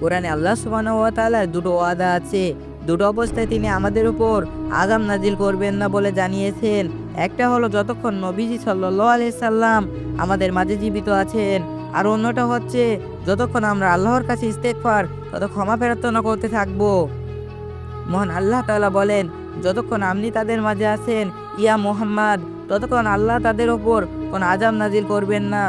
কোরআনে আল্লাহ সুবহানাহু ওয়া তাআলার দুটো ওয়াদা আছে। দুটো অবস্থায় তিনি আমাদের উপর আযাব নাজিল করবেন না বলে জানিয়েছেন। একটা হলো যতক্ষণ নবীজি সাল্লাল্লাহু আলাইহি সাল্লাম আমাদের মাঝে জীবিত আছেন। আর অন্যটা হচ্ছে যতক্ষণ আমরা আল্লাহর কাছে ইস্তেগফার তত ক্ষমা প্রার্থনা করতে থাকবো। মহান আল্লাহ তাআলা বলেন, যতক্ষণ আপনি তাদের মাঝে আছেন ইয়া মুহাম্মদ, ততক্ষণ আল্লাহ তাদের ওপর কোনো আযাব নাজিল করবেন না।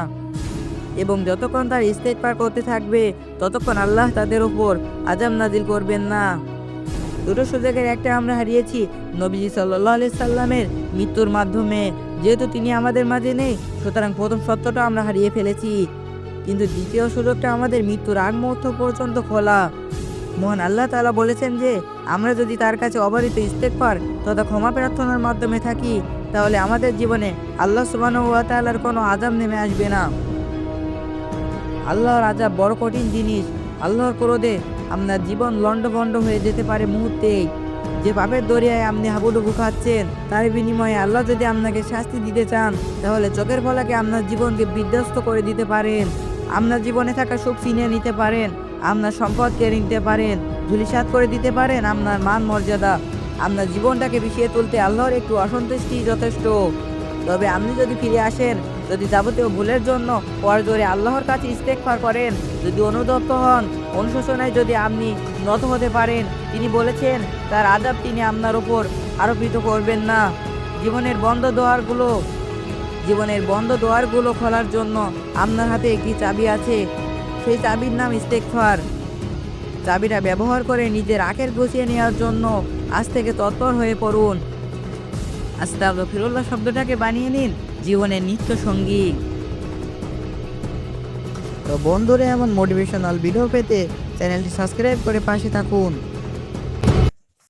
এবং যতক্ষণ তার ইস্তেগফার করতে থাকবে ততক্ষণ আল্লাহ তাদের ওপর আযাব নাজিল করবেন না। দুটো সুযোগের একটা আমরা হারিয়েছি নবীজি সাল্লাল্লাহু আলাইহি সাল্লামের মৃত্যুর মাধ্যমে। যেহেতু তিনি আমাদের মাঝে নেই, সুতরাং প্রথম সত্যটা আমরা হারিয়ে ফেলেছি। কিন্তু দ্বিতীয় সুযোগটা আমাদের মৃত্যুর আগ মুহূর্ত পর্যন্ত খোলা। মহান আল্লাহ তাআলা বলেছেন যে আমরা যদি তার কাছে অবারিত ইস্তেগফার তথা ক্ষমা প্রার্থনার মাধ্যমে থাকি, তাহলে আমাদের জীবনে আল্লাহ সুবহানাহু ওয়া তাআলার কোনো আযাব নেমে আসবে না। আল্লাহর আযাব বড় কঠিন জিনিস। আল্লাহর ক্রোধে আপনার জীবন লণ্ডভণ্ড হয়ে যেতে পারে মুহূর্তেই। যে পাপের দরিয়ায় আপনি হাবুডুবু খাচ্ছেন, তার বিনিময়ে আল্লাহ যদি আপনাকে শাস্তি দিতে চান, তাহলে চোখের পলকে আপনার জীবনকে বিধ্বস্ত করে দিতে পারেন। আপনার জীবনে থাকা সুখ ছিনিয়ে নিতে পারেন, আপনার সম্পদ কেড়ে নিতে পারেন, ধূলিসাৎ করে দিতে পারেন আপনার মান মর্যাদা। আপনার জীবনটাকে বিষিয়ে তুলতে আল্লাহর একটু অসন্তুষ্টি যথেষ্ট। তবে আপনি যদি ফিরে আসেন, যদি যাবতীয় ভুলের জন্য করজোরে আল্লাহর কাছে ইস্তেগফার করেন, যদি অনুতপ্ত হন, অনুশোচনায় যদি আপনি নত হতে পারেন, তিনি বলেছেন তার আযাব তিনি আপনার ওপর আরোপিত করবেন না। জীবনের বন্ধ দোয়ারগুলো খোলার জন্য আপনার হাতে একটি চাবি আছে। সেই চাবির নাম ইস্তেগফার। চাবিটা ব্যবহার করে নিজের আখের গুছিয়ে নেওয়ার জন্য আজ থেকে তৎপর হয়ে পড়ুন। আস্তাগফিরুল্লাহ শব্দটাকে বানিয়ে নিন জীবনের নিত্য সঙ্গী। তো বন্ধুরা, এমন মোটিভেশনাল ভিডিও পেতে চ্যানেলটি সাবস্ক্রাইব করে পাশে থাকুন।